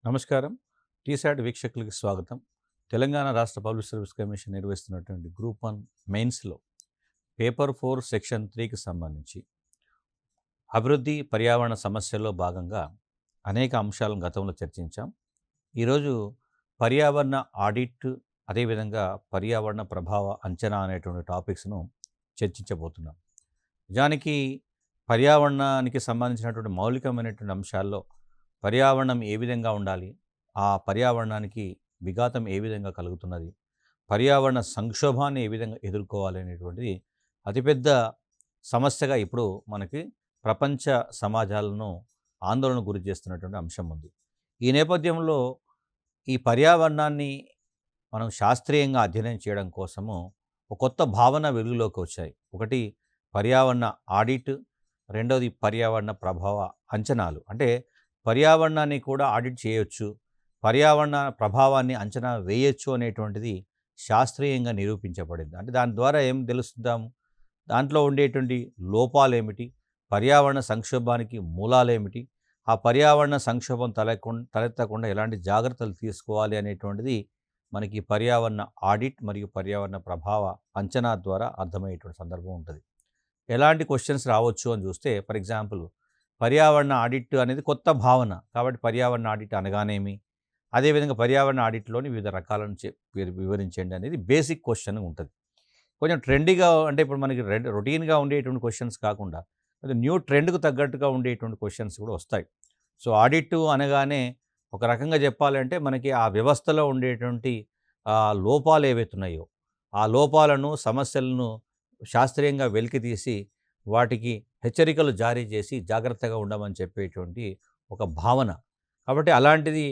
నమస్కారం. టీసాట్ వీక్షకులకి స్వాగతం. తెలంగాణ రాష్ట్ర పబ్లిక్ సర్వీస్ కమిషన్ నిర్వహిస్తున్నటువంటి గ్రూప్ 1 మెయిన్స్‌లో పేపర్ 4 సెక్షన్ 3కి సంబంధించి అభివృద్ధి, పర్యావరణ సమస్యల్లో భాగంగా అనేక అంశాలను గతంలో చర్చించాం. ఈరోజు పర్యావరణ ఆడిట్, అదేవిధంగా పర్యావరణ ప్రభావ అంచనా అనేటువంటి టాపిక్స్‌ను చర్చించబోతున్నాం. నిజానికి పర్యావరణానికి సంబంధించినటువంటి మౌలికమైనటువంటి అంశాల్లో పర్యావరణం ఏ విధంగా ఉండాలి, ఆ పర్యావరణానికి విఘాతం ఏ విధంగా కలుగుతున్నది, పర్యావరణ సంక్షోభాన్ని ఏ విధంగా ఎదుర్కోవాలి అనేటువంటిది అతిపెద్ద సమస్యగా ఇప్పుడు మనకి ప్రపంచ సమాజాలను ఆందోళన గురి చేస్తున్నటువంటి అంశం ఉంది. ఈ నేపథ్యంలో ఈ పర్యావరణాన్ని మనం శాస్త్రీయంగా అధ్యయనం చేయడం కోసము ఒక కొత్త భావన వెలుగులోకి వచ్చాయి. ఒకటి పర్యావరణ ఆడిట్, రెండోది పర్యావరణ ప్రభావ అంచనాలు. అంటే పర్యావరణాన్ని కూడా ఆడిట్ చేయొచ్చు, పర్యావరణ ప్రభావాన్ని అంచనా వేయొచ్చు అనేటువంటిది శాస్త్రీయంగా నిరూపించబడింది. అంటే దాని ద్వారా ఏం తెలుస్తుందాము, దాంట్లో ఉండేటువంటి లోపాలేమిటి, పర్యావరణ సంక్షోభానికి మూలాలేమిటి, ఆ పర్యావరణ సంక్షోభం తలెత్తకుండా ఎలాంటి జాగ్రత్తలు తీసుకోవాలి అనేటువంటిది మనకి పర్యావరణ ఆడిట్ మరియు పర్యావరణ ప్రభావ అంచనా ద్వారా అర్థమయ్యేటువంటి సందర్భం ఉంటుంది. ఎలాంటి క్వశ్చన్స్ రావచ్చు అని చూస్తే, ఫర్ ఎగ్జాంపుల్ పర్యావరణ ఆడిట్ అనేది కొత్త భావన కాబట్టి పర్యావరణ ఆడిట్ అనగానేమి, అదేవిధంగా పర్యావరణ ఆడిట్లోని వివిధ రకాలను వివరించండి అనేది బేసిక్ క్వశ్చన్ ఉంటుంది. కొంచెం ట్రెండీగా, అంటే ఇప్పుడు మనకి రొటీన్గా ఉండేటువంటి క్వశ్చన్స్ కాకుండా కొంచెం న్యూ ట్రెండ్కు తగ్గట్టుగా ఉండేటువంటి క్వశ్చన్స్ కూడా వస్తాయి. సో ఆడిట్ అనగానే ఒక రకంగా చెప్పాలంటే మనకి ఆ వ్యవస్థలో ఉండేటువంటి లోపాలు ఏవైతున్నాయో ఆ లోపాలను, సమస్యలను శాస్త్రీయంగా వెలికితీసి వాటికి హెచ్చరికలు జారీ చేసి జాగ్రత్తగా ఉండమని చెప్పేటువంటి ఒక భావన. కాబట్టి అలాంటిది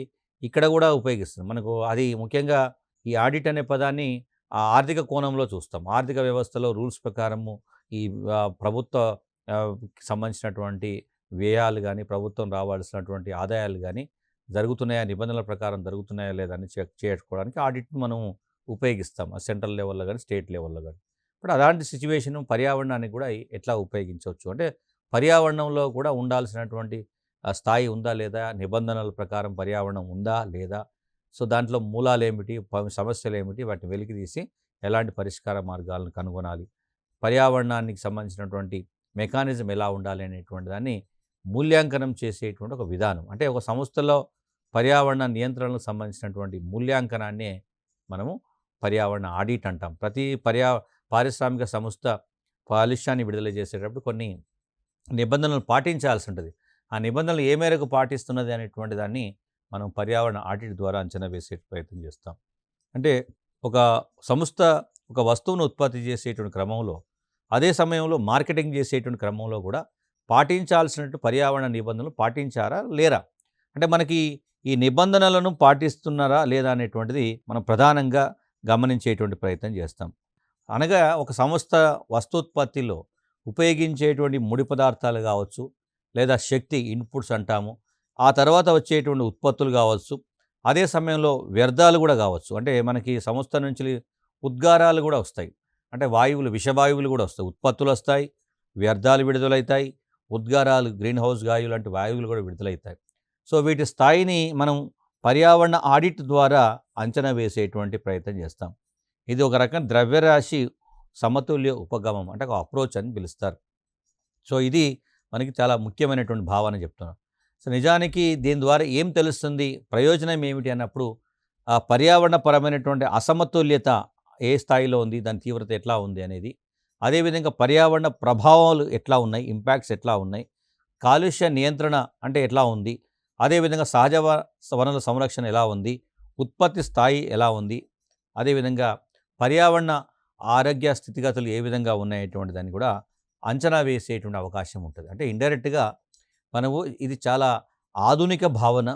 ఇక్కడ కూడా ఉపయోగిస్తుంది. మనకు అది ముఖ్యంగా ఈ ఆడిట్ అనే పదాన్ని ఆర్థిక కోణంలో చూస్తాం. ఆర్థిక వ్యవస్థలో రూల్స్ ప్రకారము ఈ ప్రభుత్వ సంబంధించినటువంటి వ్యయాలు కానీ, ప్రభుత్వం రావాల్సినటువంటి ఆదాయాలు కానీ జరుగుతున్నాయా, నిబంధనల ప్రకారం జరుగుతున్నాయా లేదా అని చెక్ చేసుకోవడానికి ఆడిట్ను మనం ఉపయోగిస్తాం. సెంట్రల్ లెవెల్లో కానీ, స్టేట్ లెవెల్లో కానీ. ఇప్పుడు అలాంటి సిచ్యువేషన్ పర్యావరణానికి కూడా ఎట్లా ఉపయోగించవచ్చు అంటే, పర్యావరణంలో కూడా ఉండాల్సినటువంటి స్థాయి ఉందా లేదా, నిబంధనల ప్రకారం పర్యావరణం ఉందా లేదా, సో దాంట్లో మూలాలేమిటి, సమస్యలేమిటి, వాటిని వెలికితీసి ఎలాంటి పరిష్కార మార్గాలను కనుగొనాలి, పర్యావరణానికి సంబంధించినటువంటి మెకానిజం ఎలా ఉండాలి అనేటువంటి దాన్ని మూల్యాంకనం చేసేటువంటి ఒక విధానం. అంటే ఒక సంస్థలో పర్యావరణ నియంత్రణకు సంబంధించినటువంటి మూల్యాంకనాన్నే మనము పర్యావరణ ఆడిట్ అంటాం. ప్రతి పారిశ్రామిక సంస్థ కాలుష్యాన్ని విడుదల చేసేటప్పుడు కొన్ని నిబంధనలు పాటించాల్సి ఉంటుంది. ఆ నిబంధనలు ఏ మేరకు పాటిస్తున్నది అనేటువంటి దాన్ని మనం పర్యావరణ ఆడిట్ ద్వారా అంచనా వేసే ప్రయత్నం చేస్తాం. అంటే ఒక సంస్థ ఒక వస్తువును ఉత్పత్తి చేసేటువంటి క్రమంలో, అదే సమయంలో మార్కెటింగ్ చేసేటువంటి క్రమంలో కూడా పాటించాల్సినట్టు పర్యావరణ నిబంధనలు పాటించారా లేరా, అంటే మనకి ఈ నిబంధనలను పాటిస్తున్నారా లేదా అనేటువంటిది మనం ప్రధానంగా గమనించేటువంటి ప్రయత్నం చేస్తాం. అనగా ఒక సంస్థ వస్తోత్పత్తిలో ఉపయోగించేటువంటి ముడి పదార్థాలు కావచ్చు, లేదా శక్తి ఇన్పుట్స్ అంటాము, ఆ తర్వాత వచ్చేటువంటి ఉత్పత్తులు కావచ్చు, అదే సమయంలో వ్యర్థాలు కూడా కావచ్చు. అంటే మనకి సంస్థ నుంచి ఉద్గారాలు కూడా వస్తాయి. అంటే వాయువులు, విషవాయువులు కూడా వస్తాయి. ఉత్పత్తులు వస్తాయి, వ్యర్థాలు విడుదలవుతాయి, ఉద్గారాలు, గ్రీన్ హౌస్ గాయులు లాంటి వాయువులు కూడా విడుదలవుతాయి. సో వీటి స్థాయిని మనం పర్యావరణ ఆడిట్ ద్వారా అంచనా వేసేటువంటి ప్రయత్నం చేస్తాం. ఇది ఒక రకం ద్రవ్యరాశి సమతుల్య ఉపగమం, అంటే ఒక అప్రోచ్ అని పిలుస్తారు. సో ఇది మనకి చాలా ముఖ్యమైనటువంటి భావన చెప్తున్నాను. సో నిజానికి దీని ద్వారా ఏం తెలుస్తుంది, ప్రయోజనం ఏమిటి అన్నప్పుడు, ఆ పర్యావరణపరమైనటువంటి అసమతుల్యత ఏ స్థాయిలో ఉంది, దాని తీవ్రత ఎట్లా ఉంది అనేది, అదేవిధంగా పర్యావరణ ప్రభావాలు ఎట్లా ఉన్నాయి, ఇంపాక్ట్స్ ఎట్లా ఉన్నాయి, కాలుష్య నియంత్రణ అంటే ఎట్లా ఉంది, అదేవిధంగా సహజ వనరుల సంరక్షణ ఎలా ఉంది, ఉత్పత్తి స్థాయి ఎలా ఉంది, అదేవిధంగా పర్యావరణ ఆరోగ్య స్థితిగతులు ఏ విధంగా ఉన్నాయటువంటి దాన్ని కూడా అంచనా వేసేటువంటి అవకాశం ఉంటుంది. అంటే ఇండైరెక్ట్గా మనము ఇది చాలా ఆధునిక భావన,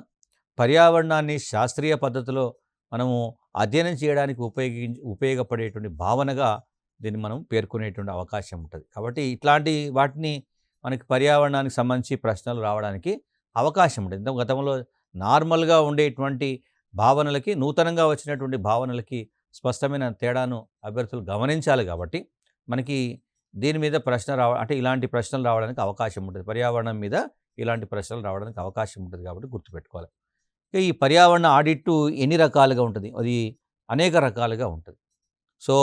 పర్యావరణాన్ని శాస్త్రీయ పద్ధతిలో మనము అధ్యయనం చేయడానికి ఉపయోగపడేటువంటి భావనగా దీన్ని మనం పేర్కొనేటువంటి అవకాశం ఉంటుంది. కాబట్టి ఇట్లాంటి వాటిని మనకి పర్యావరణానికి సంబంధించి ప్రశ్నలు రావడానికి అవకాశం ఉంటుంది. గతంలో నార్మల్గా ఉండేటువంటి భావనలకి, నూతనంగా వచ్చినటువంటి భావనలకి స్పష్టమైన తేడాను అభ్యర్థులు గమనించాలి. కాబట్టి మనకి దీని మీద అంటే ఇలాంటి ప్రశ్నలు రావడానికి అవకాశం ఉంటుంది. పర్యావరణం మీద ఇలాంటి ప్రశ్నలు రావడానికి అవకాశం ఉంటుంది కాబట్టి గుర్తుపెట్టుకోవాలి. ఈ పర్యావరణ ఆడిట్ ఎన్ని రకాలుగా ఉంటుంది? అది అనేక రకాలుగా ఉంటుంది. సో,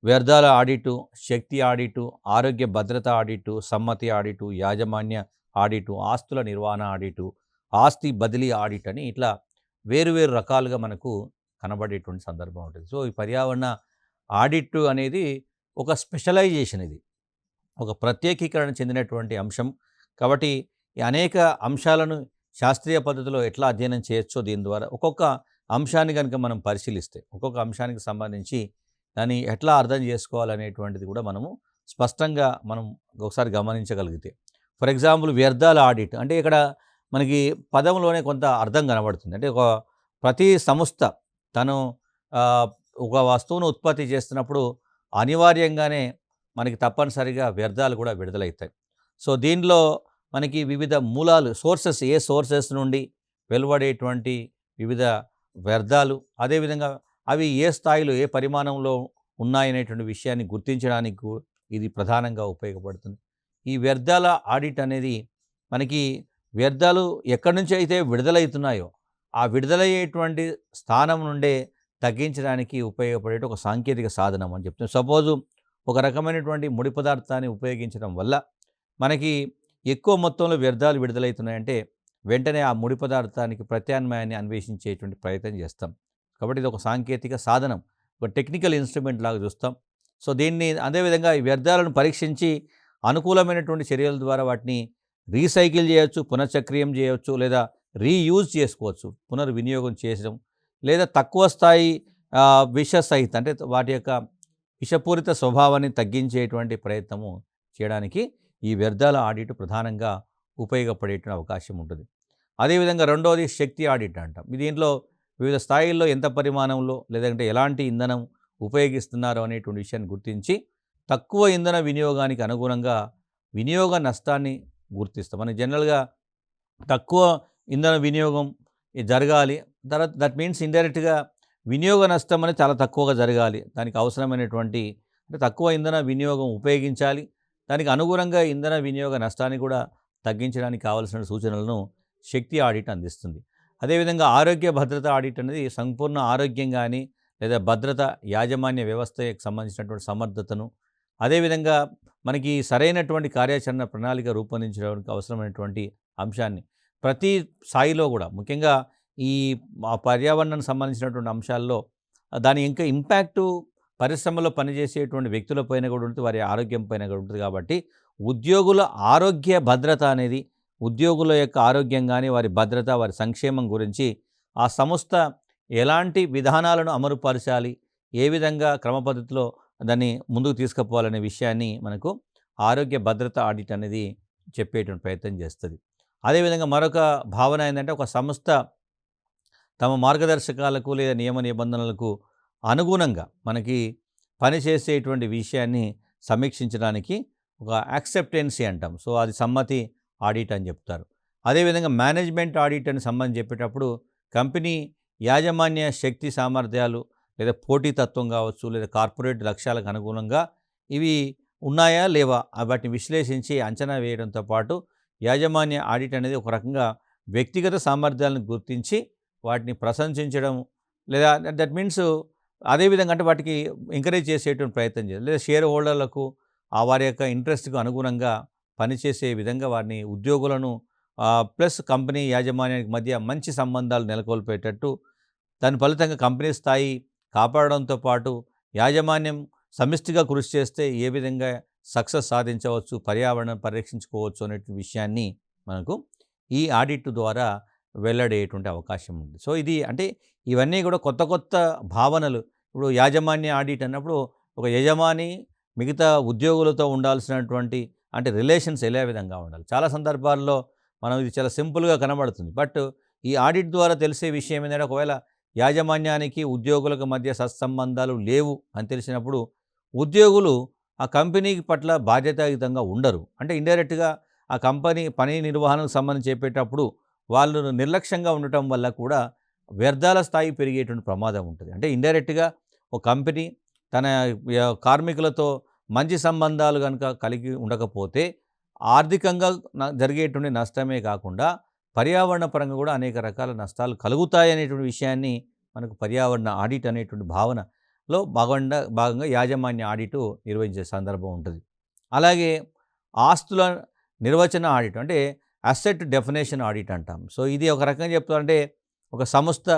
వ్యర్థాల ఆడిటు, శక్తి ఆడిటు, ఆరోగ్య భద్రత ఆడిటు, సమ్మతి ఆడిటు, యాజమాన్య ఆడిటు, ఆస్తుల నిర్వహణ ఆడిటు, ఆస్తి బదిలీ ఆడిట్ అని ఇట్లా వేరు వేరు రకాలుగా మనకు కనబడేటువంటి సందర్భం ఉంటుంది. సో, ఈ పర్యావరణ ఆడిట్ అనేది ఒక స్పెషలైజేషన్ ఇది. ఒక ప్రత్యేకీకరణ చెందినటువంటి అంశం. కాబట్టి ఈ అనేక అంశాలను శాస్త్రీయ పద్ధతిలో ఎట్లా అధ్యయనం చేయొచ్చో దీని ద్వారా ఒక్కొక్క అంశాన్ని కనుక మనం పరిశీలిస్తే, ఒక్కొక్క అంశానికి సంబంధించి దాన్ని ఎట్లా అర్థం చేసుకోవాలనేటువంటిది కూడా మనము స్పష్టంగా మనం ఒకసారి గమనించగలిగితే, ఫర్ ఎగ్జాంపుల్ వ్యర్థాల ఆడిట్ అంటే ఇక్కడ మనకి పదంలోనే కొంత అర్థం కనబడుతుంది. అంటే ప్రతి సంస్థ తను ఒక వస్తువును ఉత్పత్తి చేస్తున్నప్పుడు అనివార్యంగానే మనకి తప్పనిసరిగా వ్యర్థాలు కూడా విడుదలవుతాయి. సో, దీనిలో మనకి వివిధ మూలాలు ఏ సోర్సెస్ నుండి వెలువడేటువంటి వివిధ వ్యర్థాలు, అదేవిధంగా అవి ఏ స్థాయిలో ఏ పరిమాణంలో ఉన్నాయనేటువంటి విషయాన్ని గుర్తించడానికి ఇది ప్రధానంగా ఉపయోగపడుతుంది. ఈ వ్యర్థాల ఆడిట్ అనేది మనకి వ్యర్థాలు ఎక్కడి నుంచి అయితే విడుదలవుతున్నాయో ఆ విడుదలయ్యేటువంటి స్థానం నుండే తగ్గించడానికి ఉపయోగపడే ఒక సాంకేతిక సాధనం అని చెప్తున్నాం. సపోజు ఒక రకమైనటువంటి ముడి పదార్థాన్ని ఉపయోగించడం వల్ల మనకి ఎక్కువ మొత్తంలో వ్యర్థాలు విడుదలవుతున్నాయంటే వెంటనే ఆ ముడి పదార్థానికి ప్రత్యామ్నాయాన్ని అన్వేషించేటువంటి ప్రయత్నం చేస్తాం. కాబట్టి ఇది ఒక సాంకేతిక సాధనం, ఒక టెక్నికల్ ఇన్స్ట్రుమెంట్ లాగా చూస్తాం. సో, దీన్ని అదేవిధంగా ఈ వ్యర్థాలను పరీక్షించి అనుకూలమైనటువంటి చర్యల ద్వారా వాటిని రీసైకిల్ చేయొచ్చు, పునఃచక్రీయం చేయవచ్చు, లేదా రీయూజ్ చేసుకోవచ్చు, పునర్వినియోగం చేయడం, లేదా తక్కువ స్థాయి విషసహిత అంటే వాటి యొక్క విషపూరిత స్వభావాన్ని తగ్గించేటువంటి ప్రయత్నము చేయడానికి ఈ వ్యర్థాల ఆడిట్ ప్రధానంగా ఉపయోగపడేటువంటి అవకాశం ఉంటుంది. అదేవిధంగా రెండవది శక్తి ఆడిట్ అంటాం. దీంట్లో వివిధ స్థాయిల్లో ఎంత పరిమాణంలో లేదంటే ఎలాంటి ఇంధనం ఉపయోగిస్తున్నారో అనేటువంటి విషయాన్ని గుర్తించి తక్కువ ఇంధన వినియోగానికి అనుగుణంగా వినియోగ నష్టాన్ని గుర్తిస్తాం. మనం జనరల్గా తక్కువ ఇంధన వినియోగం జరగాలి, తర్వాత దట్ మీన్స్ ఇండైరెక్ట్గా వినియోగ నష్టం అనేది చాలా తక్కువగా జరగాలి. దానికి అవసరమైనటువంటి అంటే తక్కువ ఇంధన వినియోగం ఉపయోగించాలి, దానికి అనుగుణంగా ఇంధన వినియోగ నష్టాన్ని కూడా తగ్గించడానికి కావాల్సిన సూచనలను శక్తి ఆడిట్ అందిస్తుంది. అదేవిధంగా ఆరోగ్య భద్రత ఆడిట్ అనేది సంపూర్ణ ఆరోగ్యం కానీ లేదా భద్రత యాజమాన్య వ్యవస్థకు సంబంధించినటువంటి సమర్థతను, అదేవిధంగా మనకి సరైనటువంటి కార్యాచరణ ప్రణాళిక రూపొందించడానికి అవసరమైనటువంటి అంశాన్ని ప్రతి స్థాయిలో కూడా ముఖ్యంగా ఈ పర్యావరణానికి సంబంధించినటువంటి అంశాల్లో దాని ఇంకా ఇంపాక్టు పరిశ్రమలో పనిచేసేటువంటి వ్యక్తులపైన కూడా ఉంటుంది, వారి ఆరోగ్యం పైన కూడా ఉంటుంది. కాబట్టి ఉద్యోగుల ఆరోగ్య భద్రత అనేది ఉద్యోగుల యొక్క ఆరోగ్యం కానీ వారి భద్రత వారి సంక్షేమం గురించి ఆ సంస్థ ఎలాంటి విధానాలను అమలుపరచాలి, ఏ విధంగా క్రమ పద్ధతిలో దాన్ని ముందుకు తీసుకుపోవాలనే విషయాన్ని మనకు ఆరోగ్య భద్రత ఆడిట్ అనేది చెప్పేటువంటి ప్రయత్నం చేస్తుంది. అదేవిధంగా మరొక భావన ఏంటంటే ఒక సంస్థ తమ మార్గదర్శకాలకు లేదా నియమ నిబంధనలకు అనుగుణంగా మనకి పనిచేసేటువంటి విషయాన్ని సమీక్షించడానికి ఒక యాక్సెప్టెన్సీ అంటాం. సో, అది సమ్మతి ఆడిట్ అని చెప్తారు. అదేవిధంగా మేనేజ్మెంట్ ఆడిట్ అని సంబంధించి చెప్పేటప్పుడు కంపెనీ యాజమాన్య శక్తి సామర్థ్యాలు లేదా పోటీతత్వం కావచ్చు లేదా కార్పొరేట్ లక్ష్యాలకు అనుగుణంగా ఇవి ఉన్నాయా లేవా వాటిని విశ్లేషించి అంచనా వేయడంతో పాటు యాజమాన్య ఆడిట్ అనేది ఒక రకంగా వ్యక్తిగత సామర్థ్యాలను గుర్తించి వాటిని ప్రశంసించడం లేదా దట్ మీన్స్ అదేవిధంగా అంటే వాటికి ఎంకరేజ్ చేసేటువంటి ప్రయత్నం చేయాలి, లేదా షేర్ హోల్డర్లకు వారి యొక్క ఇంట్రెస్ట్కు అనుగుణంగా పనిచేసే విధంగా వారిని ఉద్యోగులను ప్లస్ కంపెనీ యాజమాన్యానికి మధ్య మంచి సంబంధాలు నెలకొల్పేటట్టు దాని ఫలితంగా కంపెనీ స్థాయి కాపాడడంతో పాటు యాజమాన్యం సమిష్టిగా కృషి చేస్తే ఏ విధంగా సక్సెస్ సాధించవచ్చు, పర్యావరణం పరిరక్షించుకోవచ్చు అనే విషయాన్ని మనకు ఈ ఆడిట్ ద్వారా వెల్లడేటువంటి అవకాశం ఉంది. సో, ఇది అంటే ఇవన్నీ కూడా కొత్త కొత్త భావనలు. ఇప్పుడు యాజమాన్య ఆడిట్ అన్నప్పుడు ఒక యజమాని మిగతా ఉద్యోగులతో ఉండాల్సినటువంటి అంటే రిలేషన్స్ ఎలా విధంగా ఉండాలి. చాలా సందర్భాల్లో మనం ఇది చాలా సింపుల్గా కనబడుతుంది. బట్ ఈ ఆడిట్ ద్వారా తెలిసే విషయం ఏంటంటే ఒకవేళ యాజమాన్యానికి ఉద్యోగులకు మధ్య సత్సంబంధాలు లేవు అని తెలిసినప్పుడు ఉద్యోగులు ఆ కంపెనీకి పట్ల బాధ్యతాయుతంగా ఉండరు. అంటే ఇండైరెక్ట్గా ఆ కంపెనీ పని నిర్వహణకు సంబంధించి చెప్పేటప్పుడు వాళ్ళు నిర్లక్ష్యంగా ఉండటం వల్ల కూడా వ్యర్థాల స్థాయి పెరిగేటువంటి ప్రమాదం ఉంటుంది. అంటే ఇండైరెక్ట్గా ఒక కంపెనీ తన కార్మికులతో మంచి సంబంధాలు కనుక కలిగి ఉండకపోతే ఆర్థికంగా జరిగేటువంటి నష్టమే కాకుండా పర్యావరణ పరంగా కూడా అనేక రకాల నష్టాలు కలుగుతాయి అనేటువంటి విషయాన్ని మనకు పర్యావరణ ఆడిట్ అనేటువంటి భావనలో భాగంగా యాజమాన్య ఆడిటు నిర్వహించే సందర్భం ఉంటుంది. అలాగే ఆస్తుల నిర్వచన ఆడిట్ అంటే అసెట్ డెఫినేషన్ ఆడిట్ అంటాం. సో ఇది ఒక రకంగా చెప్తారంటే ఒక సంస్థ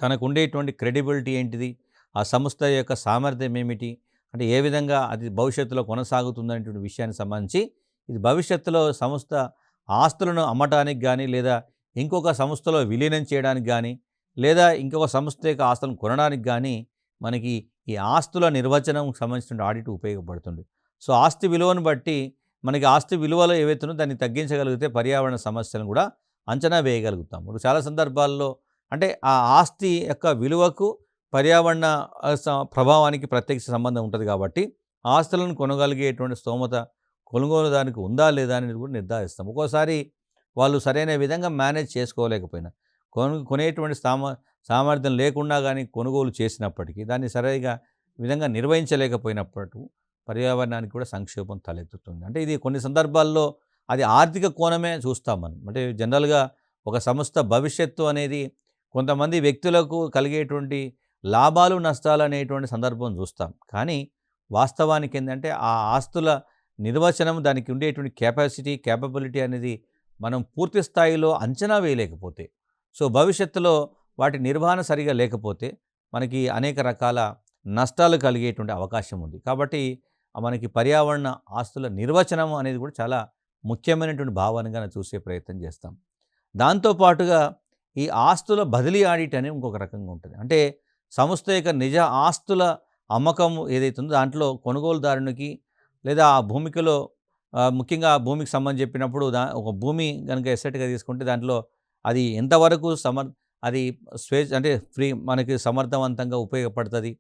తనకు ఉండేటువంటి క్రెడిబిలిటీ ఏంటిది, ఆ సంస్థ యొక్క సామర్థ్యం ఏమిటి, అంటే ఏ విధంగా అది భవిష్యత్తులో కొనసాగుతుందనేటువంటి విషయానికి సంబంధించి ఇది భవిష్యత్తులో సంస్థ ఆస్తులను అమ్మటానికి కానీ లేదా ఇంకొక సంస్థలో విలీనం చేయడానికి కానీ లేదా ఇంకొక సంస్థ యొక్క ఆస్తులను కొనడానికి కానీ మనకి ఈ ఆస్తుల నిర్వచనం సంబంధించిన ఆడిట్ ఉపయోగపడుతుంది. సో ఆస్తి విలువను బట్టి మనకి ఆస్తి విలువలో ఏవైతుందో దాన్ని తగ్గించగలిగితే పర్యావరణ సమస్యలను కూడా అంచనా వేయగలుగుతాం. ఇప్పుడు చాలా సందర్భాల్లో అంటే ఆ ఆస్తి యొక్క విలువకు పర్యావరణ ప్రభావానికి ప్రత్యక్ష సంబంధం ఉంటుంది కాబట్టి ఆస్తులను కొనగలిగేటువంటి స్తోమత కొనుగోలుదానికి ఉందా లేదా అనేది కూడా నిర్ధారిస్తాం. ఒక్కోసారి వాళ్ళు సరైన విధంగా మేనేజ్ చేసుకోలేకపోయినా కొనేటువంటి సామర్థ్యం లేకుండా కానీ కొనుగోలు చేసినప్పటికీ దాన్ని సరిగా విధంగా నిర్వహించలేకపోయినప్పుడు పర్యావరణానికి కూడా సంక్షోభం తలెత్తుతుంది. అంటే ఇది కొన్ని సందర్భాల్లో అది ఆర్థిక కోణమే చూస్తాం మనం. అంటే జనరల్గా ఒక సంస్థ భవిష్యత్తు అనేది కొంతమంది వ్యక్తులకు కలిగేటువంటి లాభాలు నష్టాలు అనేటువంటి సందర్భం చూస్తాం. కానీ వాస్తవానికి ఏంటంటే ఆ ఆస్తుల నిర్వచనం దానికి ఉండేటువంటి క్యాపబిలిటీ అనేది మనం పూర్తి స్థాయిలో అంచనా వేయలేకపోతే, సో భవిష్యత్తులో వాటి నిర్వహణ సరిగా లేకపోతే మనకి అనేక రకాల నష్టాలు కలిగేటువంటి అవకాశం ఉంది. కాబట్టి మనకి పర్యావరణ ఆస్తుల నిర్వచనం అనేది కూడా చాలా ముఖ్యమైనటువంటి భావనగా చూసే ప్రయత్నం చేస్తాం. దాంతోపాటుగా ఈ ఆస్తుల బదిలీ ఆడిట్ అని ఇంకొక రకంగా ఉంటుంది. అంటే సంస్థ యొక్క నిజ ఆస్తుల అమ్మకం ఏదైతే ఉందో దాంట్లో కొనుగోలుదారునికి లేదా ఆ భూమికలో ముఖ్యంగా ఆ భూమికి సంబంధించి చెప్పినప్పుడు ఒక భూమి కనుక ఎసెట్గా తీసుకుంటే దాంట్లో అది ఎంతవరకు అది అంటే మనకి సమర్థవంతంగా ఉపయోగపడుతుంది,